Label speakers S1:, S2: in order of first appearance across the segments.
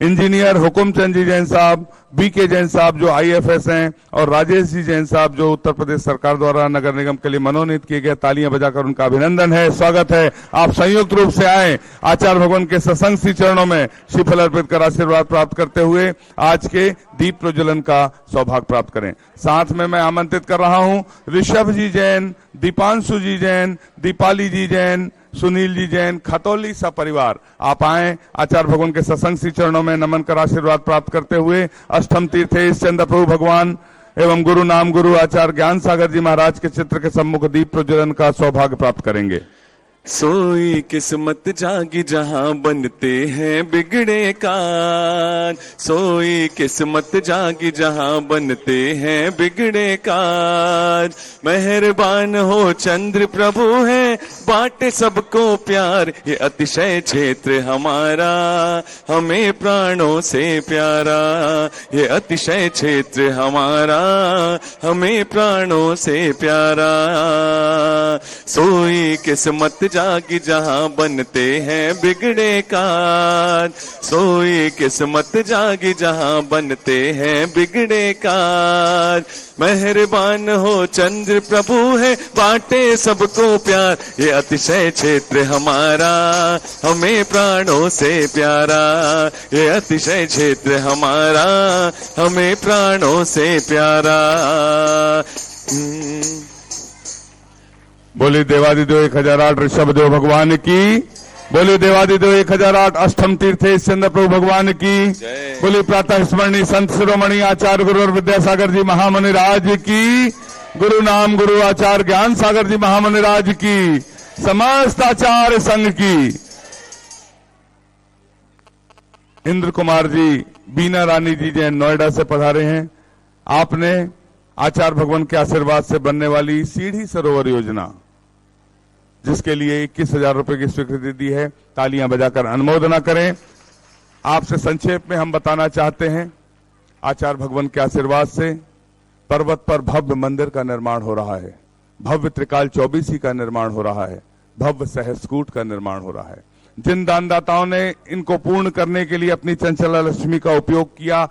S1: Engineer Hukumchand जी जैन साहब, BK Jain साहब जो आईएफएस हैं, और राजेश जी जैन साहब जो उत्तर प्रदेश सरकार द्वारा नगर निगम के लिए मनोनीत किए गए। तालियां बजाकर उनका अभिनंदन है, स्वागत है। आप संयुक्त रूप से आए, आचार्य भगवान के सत्संग श्री चरणों में श्रीफल अर्पित कर आशीर्वाद प्राप्त करते हुए आज के दीप प्रज्वलन का सौभाग्य प्राप्त करें। साथ में मैं आमंत्रित कर रहा हूं ऋषभ जी जैन, दीपांशु जी जैन, दीपाली जी जैन, सुनील जी जैन, खतौली सपरिवार। आप आए, आचार्य भगवान के सत्संग श्री चरणों में नमन कर आशीर्वाद प्राप्त करते हुए अष्टम तीर्थेश चंद्र प्रभु भगवान एवं गुरु नाम गुरु आचार्य ज्ञान सागर जी महाराज के चित्र के सम्मुख दीप प्रज्वलन का सौभाग्य प्राप्त करेंगे।
S2: सोई किस्मत जागी जहां बनते हैं बिगड़े काज, सोई किस्मत जागी जहां बनते हैं बिगड़े काज। मेहरबान हो चंद्र प्रभु है, बांटे सबको प्यार, ये अतिशय क्षेत्र हमारा हमें प्राणों से प्यारा, ये अतिशय क्षेत्र हमारा हमें प्राणों से प्यारा। सोई किस्मत जागी जहां बनते हैं बिगड़े काज, सोई किस्मत जागी जहां बनते हैं बिगड़े काज। मेहरबान हो चंद्र प्रभु है, बांटे सबको प्यार, ये अतिशय क्षेत्र हमारा हमें प्राणों से प्यारा, ये अतिशय क्षेत्र हमारा हमें प्राणों से प्यारा।
S1: बोले देवादिदेव 1008 ऋषभदेव भगवान की, बोले देवादिदेव 1008 अष्टम तीर्थेश चंद्र प्रभु भगवान की, बोले प्रातः स्मरणीय संत शिरोमणि आचार्य गुरु और विद्यासागर जी महामुनि राज की, गुरु नाम गुरु आचार्य ज्ञान सागर जी महामुनि राज की, समस्त आचार्य संघ की। इंद्र कुमार जी, बीना रानी जी जैन नोएडा से पधारे हैं। आपने आचार्य भगवान के आशीर्वाद से बनने वाली सीढ़ी सरोवर योजना, जिसके लिए 21,000 रुपए की स्वीकृति दी है, तालियां बजाकर अनुमोदना करें। आपसे संक्षेप में हम बताना चाहते हैं, आचार्य भगवान के आशीर्वाद से पर्वत पर भव्य मंदिर का निर्माण हो रहा है, भव्य त्रिकाल चौबीसी का निर्माण हो रहा है, भव्य सहस्कूट का निर्माण हो रहा है। जिन दानदाताओं ने इनको पूर्ण करने के लिए अपनी चंचला लक्ष्मी का उपयोग किया,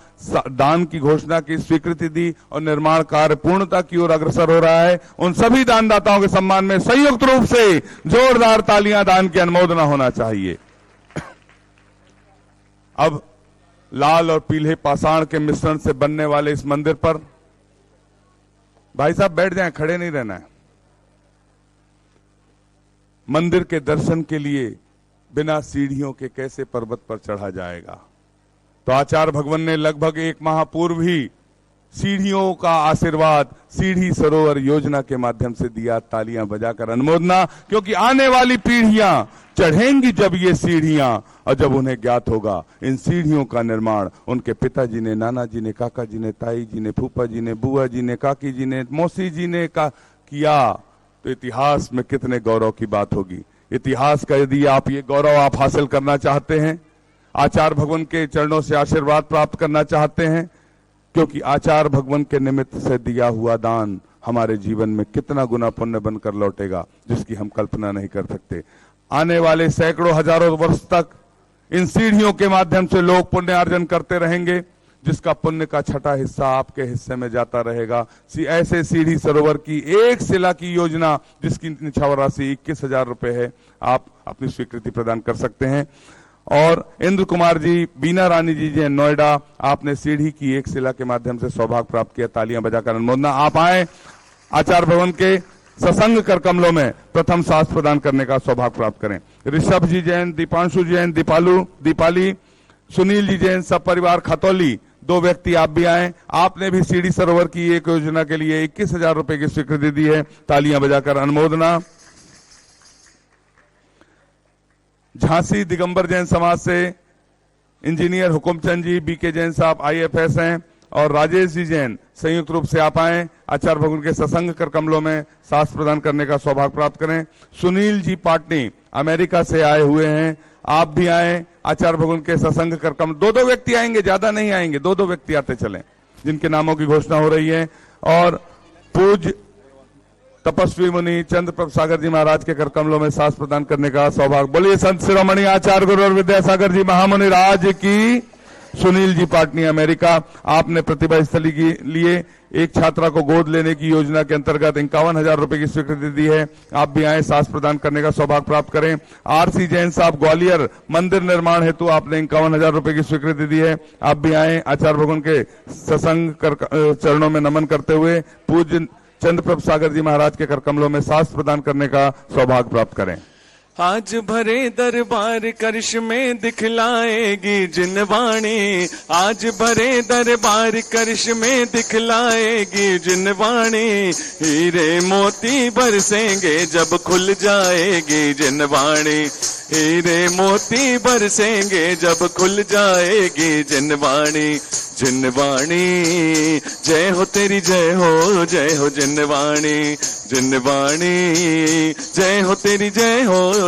S1: दान की घोषणा की, स्वीकृति दी और निर्माण कार्य पूर्णता की ओर अग्रसर हो रहा है, उन सभी दानदाताओं के सम्मान में संयुक्त रूप से जोरदार तालियां दान की अनुमोदना होना चाहिए। अब लाल और पीले पाषाण के मिश्रण से बनने वाले इस मंदिर पर, भाई साहब बैठ जाएं, खड़े नहीं रहना है। मंदिर के दर्शन के लिए बिना सीढ़ियों के कैसे पर्वत पर चढ़ा जाएगा? तो आचार्य भगवान ने लगभग 1 माह पूर्व ही सीढ़ियों का आशीर्वाद सीढ़ी सरोवर योजना के माध्यम से दिया। तालियां बजाकर अनुमोदना, क्योंकि आने वाली पीढ़ियां चढ़ेंगी जब ये सीढ़ियां, और जब उन्हें ज्ञात होगा इन सीढ़ियों का निर्माण उनके पिताजी ने, नाना जी ने, काका जी ने, ताई जी ने, फूफा जी ने, बुआ जी ने, काकी जी ने, मौसी जी ने किया, तो इतिहास में कितने गौरव की बात होगी। इतिहास का यदि आप ये गौरव आप हासिल करना चाहते हैं, आचार्य भगवान के चरणों से आशीर्वाद प्राप्त करना चाहते हैं, क्योंकि आचार्य भगवान के निमित्त से दिया हुआ दान हमारे जीवन में कितना गुना पुण्य बनकर लौटेगा, जिसकी हम कल्पना नहीं कर सकते। आने वाले सैकड़ों हजारों वर्ष तक इन सीढ़ियों के माध्यम से लोग पुण्य अर्जन करते रहेंगे, जिसका पुण्य का छठा हिस्सा आपके हिस्से में जाता रहेगा। ऐसे सीढ़ी सरोवर की एक शिला की योजना, जिसकी निछावर राशि 21,000 रुपए है, आप अपनी स्वीकृति प्रदान कर सकते हैं। और इंद्र कुमार जी, बीना रानी जी जैन नोएडा, आपने सीढ़ी की एक शिला के माध्यम से सौभाग्य प्राप्त किया। तालियां बजाकर अनुमोदना। आप आए, आचार्य भवन के सत्संग कर कमलों में प्रथम सास प्रदान करने का सौभाग्य प्राप्त करें। ऋषभ जी जैन, दीपांशु जैन, दीपाली, सुनील जी जैन, सब परिवार खतौली, 2 व्यक्ति आप भी आए। आपने भी सीढ़ी सरोवर की एक योजना के लिए 21,000 रुपए की स्वीकृति दी है। तालियां बजाकर अनुमोदना। झांसी दिगंबर जैन समाज से इंजीनियर हुकुमचंद जी, बीके जैन साहब आईएफएस हैं, और राजेश जी जैन संयुक्त रूप से आप आए, आचार्य भगवान के सत्संग कर कमलों में सास प्रदान करने का सौभाग्य प्राप्त करें। सुनील जी पाटनी अमेरिका से आए हुए हैं, आप भी आए, आचार्य भगवान के सत्संग कर कमल। 2 व्यक्ति आएंगे, ज्यादा नहीं आएंगे, 2 व्यक्ति आते चलें, जिनके नामों की घोषणा हो रही है। और पूज्य तपस्वी मुनि चंद्र प्रभु सागर जी महाराज के कर कमलों में सास प्रदान करने का सौभाग्य। बोलिए संत शिरोमणि आचार्य गुरु और विद्यासागर जी महामुनि राज की, सुनील जी पाटनी अमेरिका, आपने प्रतिभा स्थली के लिए एक छात्रा को गोद लेने की योजना के अंतर्गत 51,000 रुपए की स्वीकृति दी है। आप भी आए, सास प्रदान करने का सौभाग्य प्राप्त करें। आरसी जैन साहब ग्वालियर, मंदिर निर्माण हेतु आपने 51,000 रुपए की स्वीकृति दी है। आप भी आए, आचार्य भगवान के सत्संग चरणों में नमन करते हुए पूज्य चंद्रप्रभ सागर जी महाराज के कर कमलों में सास प्रदान करने का सौभाग्य प्राप्त करें।
S2: आज भरे दरबार करिश्मे दिखलाएगी जिनवाणी, आज भरे दरबार करिश्मे दिखलाएगी जिनवाणी, हीरे मोती बरसेंगे जब खुल जाएगी जिनवाणी, हीरे मोती बरसेंगे जब खुल जाएगी जिनवाणी, जिनवाणी जय हो तेरी जय हो जिनवाणी, जिनवाणी जय हो तेरी जय हो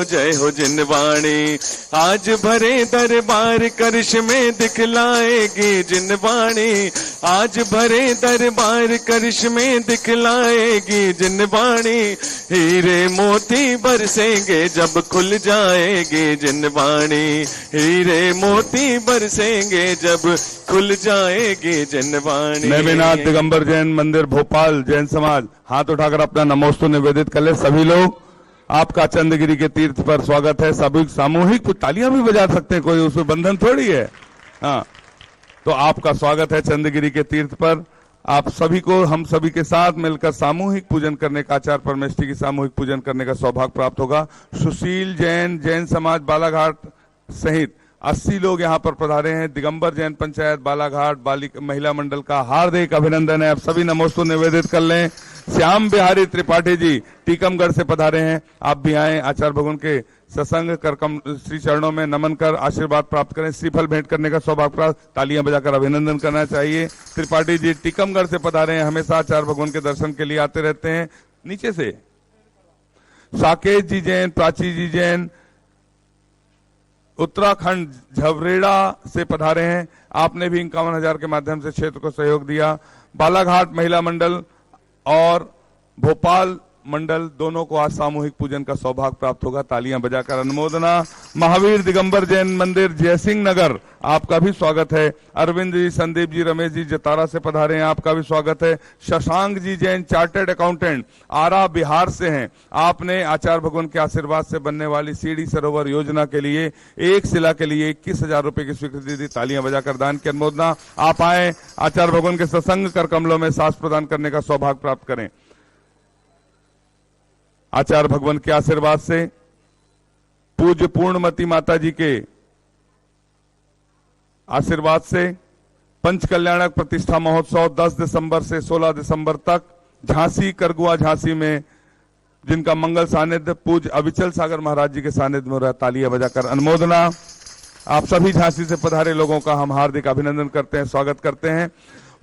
S2: जिनवाणी, आज भरे दरबार करिश्मे दिखलाएगी जिनवाणी, आज भरे दरबार करिश्मे दिखलाएगी जिनवाणी, हीरे मोती बरसेंगे जब खुल जाएगी जिनवाणी, हीरे मोती बरसेंगे जब खुल जाएगी जिनवाणी।
S1: नैमिनाथ दिगंबर जैन मंदिर भोपाल जैन समाज, हाथ उठाकर अपना नमोस्तु निवेदित कर ले सभी लोग। आपका चंद्रगिरी के तीर्थ पर स्वागत है। सभी सामूहिक तालियां भी बजा सकते हैं, कोई उसमें बंधन थोड़ी है। हाँ, तो आपका स्वागत है चंद्रगिरी के तीर्थ पर। आप सभी को हम सभी के साथ मिलकर सामूहिक पूजन करने का, आचार्य परमेष्ठी की सामूहिक पूजन करने का सौभाग्य प्राप्त होगा। सुशील जैन जैन समाज बालाघाट सहित 80 लोग यहाँ पर पधारे हैं। दिगंबर जैन पंचायत बालाघाट महिला मंडल का हार्दिक अभिनंदन है। आप सभी नमोस्तु निवेदित कर लें। श्याम बिहारी त्रिपाठी जी टीकमगढ़ से पधारे हैं। आप भी आए, आचार्य भगवान के सत्संग करकम श्री चरणों में नमन कर आशीर्वाद प्राप्त करें, श्रीफल भेंट करने का सौभाग्य प्राप्त। तालियां बजाकर अभिनंदन करना चाहिए। त्रिपाठी जी टीकमगढ़ से पधारे हैं, हमेशा आचार्य भगवान के दर्शन के लिए आते रहते हैं। नीचे से साकेत जी जैन, प्राची जी जैन उत्तराखंड झवरेड़ा से पधारे हैं। आपने भी 51,000 के माध्यम से क्षेत्र को सहयोग दिया। बालाघाट महिला मंडल और भोपाल मंडल दोनों को आज सामूहिक पूजन का सौभाग्य प्राप्त होगा। तालियां बजाकर अनुमोदना। महावीर दिगंबर जैन मंदिर जयसिंह नगर, आपका भी स्वागत है। अरविंद जी, संदीप जी, रमेश जी जतारा से पधारे हैं, आपका भी स्वागत है। शशांक जी जैन चार्टर्ड अकाउंटेंट आरा बिहार से हैं। आपने आचार्य भगवान के आशीर्वाद से बनने वाली सीढ़ी सरोवर योजना के लिए एक शिला के लिए 21,000 रुपए की स्वीकृति दी। तालियां बजाकर दान की अनुमोदना। आप आए, आचार्य भगवान के सत्संग कर कमलों में सास प्रदान करने का सौभाग्य प्राप्त करें। आचार्य भगवान के आशीर्वाद से पूज्य पूर्णमती माता जी के आशीर्वाद से पंच कल्याणक प्रतिष्ठा महोत्सव 10 दिसंबर से 16 दिसंबर तक झांसी करगुआ झांसी में, जिनका मंगल सानिध्य पूज्य अविचल सागर महाराज जी के सानिध्य में हो रहा है। तालियां बजाकर अनुमोदना। आप सभी झांसी से पधारे लोगों का हम हार्दिक अभिनंदन करते हैं, स्वागत करते हैं।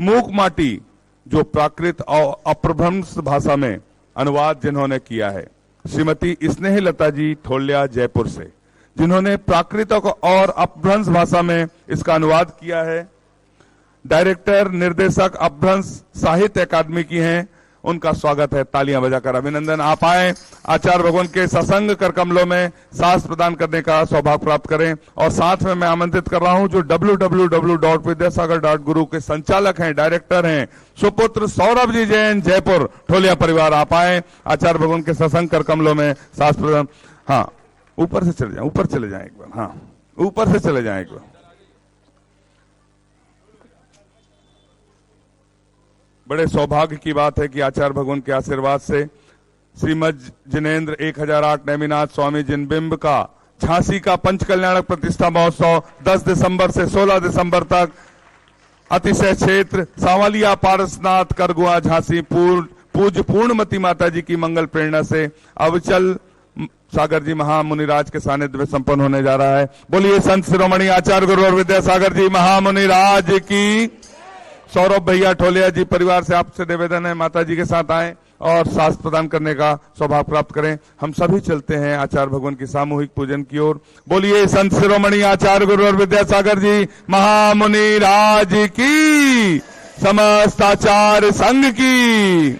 S1: मूक माटी, जो प्राकृत और अप्रभ्रंश भाषा में अनुवाद जिन्होंने किया है, श्रीमती स्नेहलता जी ठोलिया जयपुर से, जिन्होंने प्राकृतिक और अपभ्रंश भाषा में इसका अनुवाद किया है। डायरेक्टर निर्देशक अपभ्रंश साहित्य अकादमी की हैं, उनका स्वागत है। तालियां बजाकर अभिनंदन। आप आए, आचार्य भगवान के सत्संग कर कमलों में सास प्रदान करने का सौभाग्य प्राप्त करें। और साथ में मैं आमंत्रित कर रहा हूं जो www.vidyasagar.guru के संचालक हैं, डायरेक्टर हैं, सुपुत्र सौरभ जी जैन जयपुर ठोलिया परिवार। आप आए, आचार्य भगवान के सत्संग कर कमलों में सास प्रदान। हाँ, ऊपर से चले जाए, ऊपर चले जाए एक बार। हाँ, ऊपर से चले जाए एक बार। बड़े सौभाग्य की बात है कि आचार्य भगवान के आशीर्वाद से श्रीमद जिनेन्द्र 1008 नैमिनाथ स्वामी जिनबिंब का झांसी का पंच कल्याणक प्रतिष्ठा महोत्सव 10 दिसंबर से 16 दिसंबर तक अतिशय क्षेत्र सांवलिया पारसनाथ करगुआ झांसी पूज्य पूर्णमती माता जी की मंगल प्रेरणा से अविचल सागर जी महामुनिराज के सानिध्य में संपन्न होने जा रहा है। बोलिए संत शिरोमणि आचार्य गुरु और विद्यासागर जी महामुनिराज की। सौरभ भैया ठोलिया जी परिवार से आपसे निवेदन है, माता जी के साथ आए और सास प्रदान करने का सौभाग्य प्राप्त करें। हम सभी चलते हैं आचार्य भगवान की सामूहिक पूजन की ओर। बोलिए संत शिरोमणि आचार्य गुरु और विद्यासागर जी महामुनि राज की, समस्त आचार्य संघ की।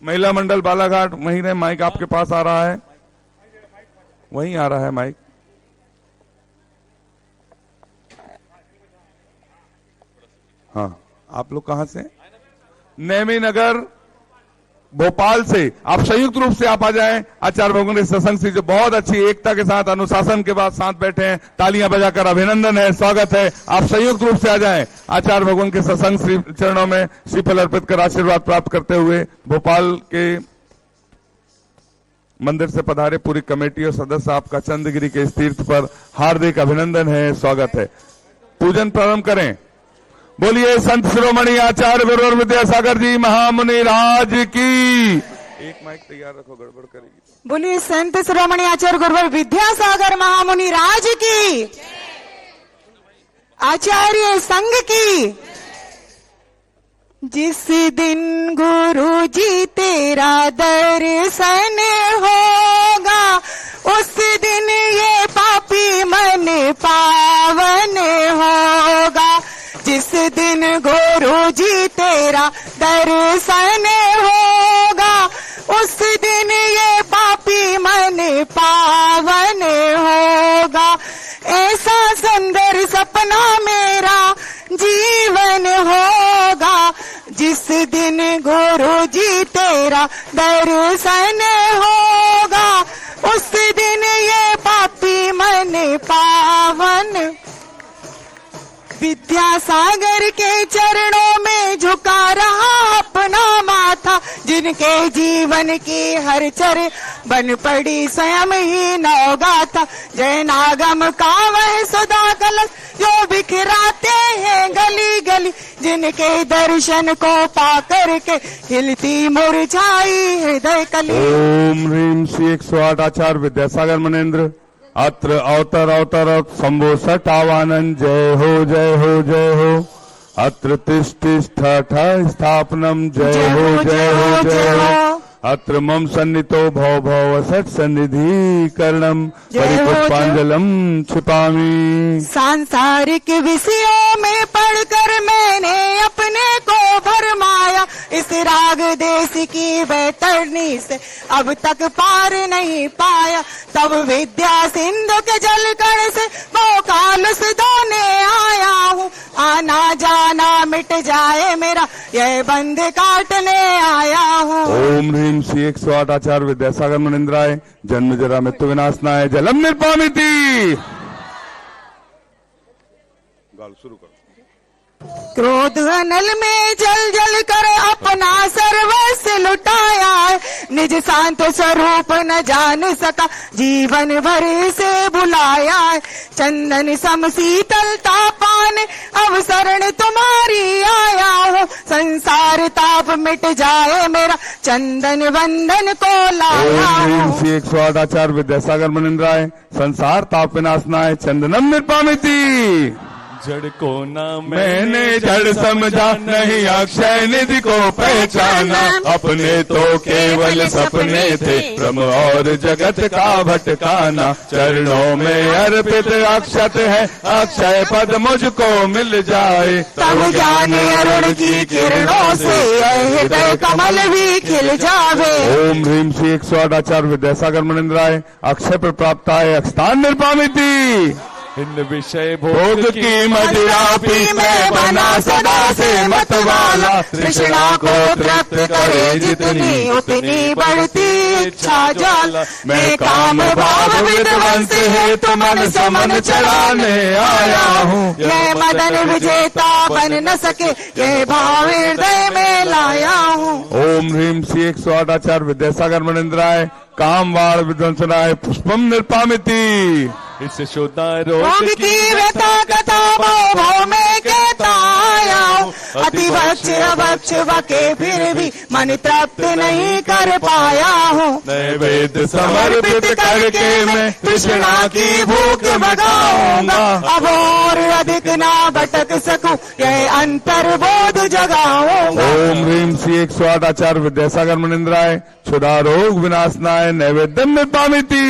S1: महिला मंडल बालाघाट, वहीं रहे, माइक आपके पास आ रहा है, वहीं आ रहा है माइक। हाँ, आप लोग कहां से? नेमी नगर भोपाल से। आप संयुक्त रूप से आप आ जाएं। आचार्य भगवान के सत्संग से जो बहुत अच्छी एकता के साथ अनुशासन के बाद साथ बैठे हैं, तालियां बजाकर अभिनंदन है, स्वागत है। आप संयुक्त रूप से आ जाएं। आचार्य भगवान के सत्संग श्री चरणों में श्रीफल अर्पित कर आशीर्वाद प्राप्त करते हुए भोपाल के मंदिर से पधारे पूरी कमेटी और सदस्य आपका चंद्रगिरी के इस तीर्थ पर हार्दिक अभिनंदन है, स्वागत है। पूजन प्रारंभ करें। बोलिए संत शिरोमणि आचार्य गुरुवर विद्यासागर जी महामुनि राज की। एक माइक तैयार रखो, गड़बड़ करेगी।
S3: बोलिए संत शिरोमणि आचार्य गुरुवर विद्यासागर महामुनि राज की, आचार्य संघ की। जिस दिन गुरु जी तेरा दर्शन होगा, उस दिन ये पापी मन पावन होगा। जिस दिन गुरु जी तेरा दर्शन होगा, उस दिन ये पापी मन पावन होगा। ऐसा सुंदर सपना मेरा जीवन होगा, जिस दिन गुरु जी तेरा दर्शन होगा, उस दिन ये पापी मन पावन। विद्यासागर के चरणों में झुका रहा अपना माथा, जिनके जीवन की हर चर बन पड़ी स्वयं ही नवगाथा। जय नागम का वह सुधा कलश जो बिखराते हैं गली गली, जिनके दर्शन को पाकर के खिलती मुरझाई हृदय कली।
S1: ओम ह्रीम श्री 108 आचार्य विद्यासागर मनेन्द्र अत्र अवतर शंभो सटावानंद। जय हो जय हो जय हो। अत्र तिष्ठ स्थापनम। जय हो जय हो जय हो। अत्र मम सन्नितो भव भव सट सन्निधि करणम परिपुष्पांजलम छिपामी।
S3: सांसारिक विषयों में पढ़कर मैंने अपने को भरमाया, इस राग देश की बैतरनी से अब तक पार नहीं पाया। तब विद्या सिंधु के जल कण से वो कालुस धोने आया हूँ। आना जाना मिट जाए मेरा, यह बंध काटने आया हूँ।
S1: ओम ह्रीम श्री 108 आचार्य विद्यासागर मनेन्द्राय। जन्म जरा मृत्यु विनाशनाय जलम निर्पामिति। गाल शुरू करो।
S3: क्रोध नल में जल जल कर अपना सर्वस्व लुटाया है, निज शांत स्वरूप न जान सका जीवन भर से बुलाया है। चंदन सम शीतलता पाने अब शरण तुम्हारी आया हूँ, संसार ताप मिट जाए मेरा चंदन वंदन को लाया हूँ।
S1: 108 आचार्य विद्यासागर मनेन्द्राय। संसार ताप विनाशनाय चंदनम निर्पामिति।
S2: जड़ को ना
S1: मैंने जड़ समझा, नहीं अक्षय निधि को पहचाना। अपने तो केवल सपने थे, भ्रम और जगत का भटकाना। चरणों में अर्पित अक्षत है, अक्षय पद मुझको मिल जाए।
S3: तब जाने अरुण की किरणों से हृदय कमल भी खिल जावे।
S1: ओम ह्रीम श्री 108 आचार्य विद्यासागर मनेन्द्राय। अक्षय पर प्राप्त आए अक्षतान निर्पामिति।
S2: इन विषय
S1: भोग की मदिरा पी मैं बना सदा से मतवाला।
S3: तृष्णा को तृप्त करे जितनी उतनी बढ़ती इच्छा ज्वाला। मैं काम भाव विध्वंस है तो मन समन चलाने आया हूँ। मैं मदन विजेता बन न सके, ये भाव हृदय में लाया हूँ।
S1: ओम ह्रीम श्री 108 आचार्य विद्यासागर मनेन्द्राय। काम वाण विध्वंसनाय पुष्पम निर्पामिति।
S2: इस शुद्धा
S3: रोग की व्यथा कथा भाव में कहता आया हूँ। अति भक्ष अभक्ष बके फिर भी मन तृप्त नहीं कर पाया हूँ।
S1: नैवेद्य समर्पित करके मैं तृष्णा की भूख भगाऊंगा।
S3: अब और अधिक ना भटक सकूं, यह अंतर बोध जगाऊंगा।
S1: ओम ह्रीम श्री 108 आचार्य विद्यासागर मनेन्द्राय। क्षुधा रोग विनाशनाय नैवेद्यम निर्पामिति।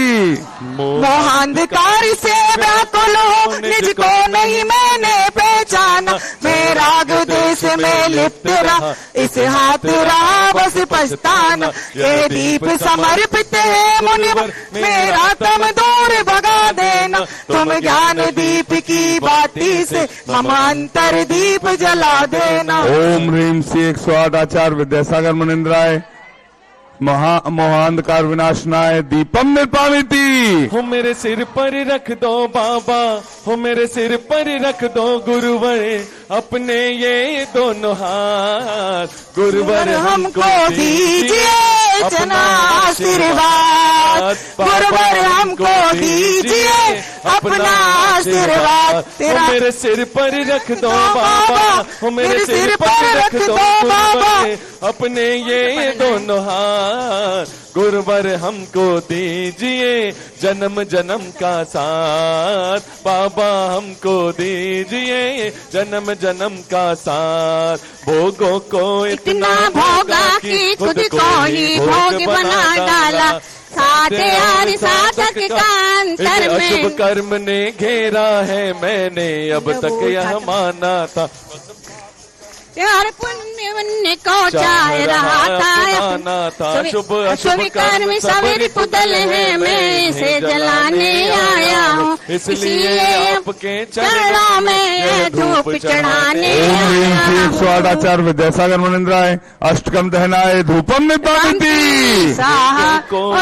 S3: मोहांधकार से व्याकुल हो, निज को नहीं मैंने पहचाना। पहचाना, मैं राग देश में लिप्त रहा, इस हाथ रहा बस पछताना। ये दीप समर्पित है मुनिवर, मेरा तम दूर भगा देना, तुम ज्ञान दीप की बाती से मम अंतर दीप जला देना।
S1: ओम ह्रीम श्री 108 आचार्य विद्यासागर मुनिंद्राय मोहांधकार विनाशनाय दीपम निर्पामिति।
S2: हो मेरे सिर पर रख दो बाबा, हो मेरे सिर पर रख दो गुरुवर, अपने ये दोनों हाथ, गुरुवर हमको दीजिए अपना आशीर्वाद, गुरुवर हमको दीजिए अपना आशीर्वाद। तेरा मेरे सिर पर रख दो बाबा, हो मेरे सिर पर रख दो गुरुवर, अपने ये दोनों हाथ, गुरुवर हमको दीजिए जन्म जन्म का साथ, बाबा हमको दीजिए जन्म जन्म का साथ। भोगों को इतना भोगा कि खुद को ही भोग बना डाला, साधे और साधक का अंतर में अशुभ कर्म ने घेरा है, मैंने अब तक यह माना था,
S4: प्यार पुण्य वन्य को चाह रहा था, शुभ कर्म सवेरे पुतल है, मैं इसे जलाने आया हूँ, इसलिए आपके चरणों में धूप चढ़ाने आया हूँ।
S1: 108 आचार्य विद्यासागर मुनिंद्राय अष्टकम दहनाय धूपम निपामिति।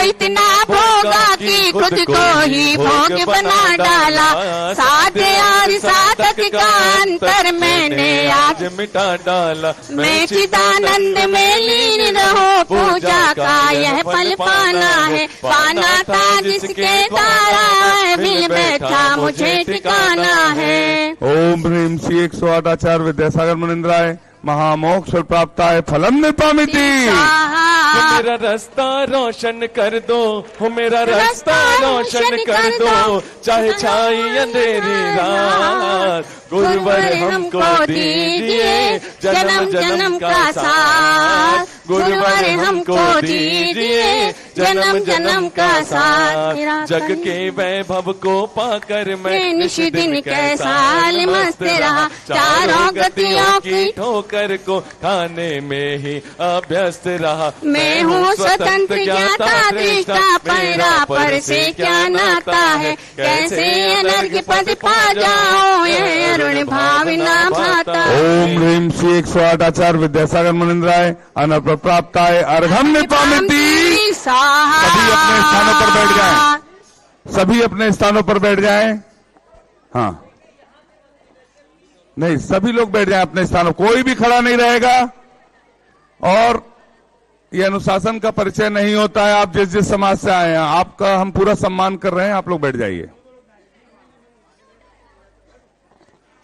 S4: इतना भोगा कि खुद को ही भोग बना डाला, साधे और साधक का अंतर मैंने आज
S2: मिटा डाला।
S4: मैं चिदानंद में लीन रहो, पूजा का यह पल पाना है, पाना था जिसके द्वारा मिल बैठा मुझे ठिकाना है।
S1: ओम ह्रीम श्री 108 आचार्य विद्यासागर मुनिंद्राय महामोक्ष प्राप्ताय फलम निपामिति।
S2: मेरा रास्ता रोशन कर दो, हो मेरा रास्ता रोशन कर दो, चाहे छाई अंधेरी रात, गुरुवर हमको दीजिए जन्म जन्म का साथ, गुरुवर हमको दीजिए जन्म जन्म का साथ। जग के वैभव को पाकर मैं निश दिन कैसा मस्त रहा, चारों गतियों की ठोकर को खाने में ही अभ्यस्त रहा।
S4: मैं हूँ स्वतंत्र ज्ञाता दृष्टा, पैरा पर से क्या नाता है, कैसे अनर्घ पद पा जाओ ये अरुण भावना भाता।
S1: ओम ह्रीम श्री 108 आचार्य विद्यासागर मुनिंद्राय अनर्घ प्राप्ताय अर्घम निपामिति। सभी अपने स्थानों पर बैठ जाएं, सभी अपने स्थानों पर बैठ जाएं। हाँ नहीं, सभी लोग बैठ जाएं अपने स्थानों, कोई भी खड़ा नहीं रहेगा। और ये अनुशासन का परिचय नहीं होता है, आप जिस जिस समाज से आए हैं आपका हम पूरा सम्मान कर रहे हैं, आप लोग बैठ जाइए।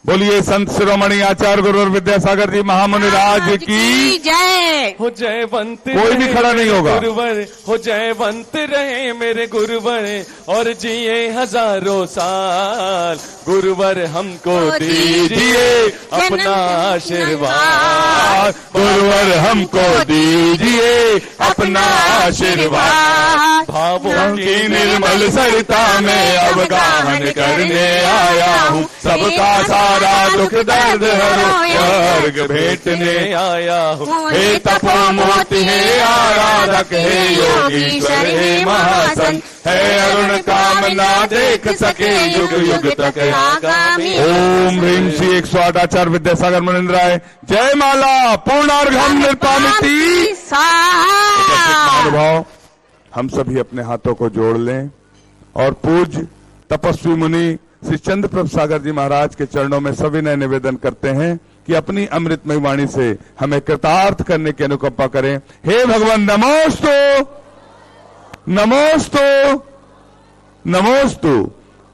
S1: बोलिए संत शिरोमणि आचार्य गुरुवर विद्यासागर जी महामुनि राज की
S4: जय।
S2: हो जयवंत
S1: कोई भी खड़ा नहीं होगा।
S2: गुरुवर हो जयवंत रहे मेरे गुरुवर, और जिए हजारों साल, गुरुवर हमको दीजिए अपना आशीर्वाद, गुरुवर हमको दीजिए अपना आशीर्वाद। भावों की निर्मल सरिता में अब गाहन करने आया हूँ, सबका सारा दुख दर्द हरो अर्घ भेंटने आया हूँ। हे तपोमूर्ति हे आराधक हे योगीश्वर हे महासन, है अरुण कामना देख सके युग युग तक आगामी।
S1: ओम ह्रीम श्री 108 आचार्य विद्यासागर मुनिंद्राय जय माला पूर्णार्घम निर्पामिति। अनुभव हम सभी अपने हाथों को जोड़ लें और पूज्य तपस्वी मुनि श्री चंद्रप्रभ सागर जी महाराज के चरणों में सविनय निवेदन करते हैं कि अपनी अमृतमय वाणी से हमें कृतार्थ करने की अनुकंपा करें। हे भगवान नमोस्तु नमोस्तु नमोस्तु।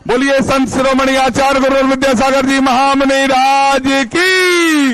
S1: बोलिए संत शिरोमणि आचार्य गुरुवर विद्यासागर जी महामुनि राज की।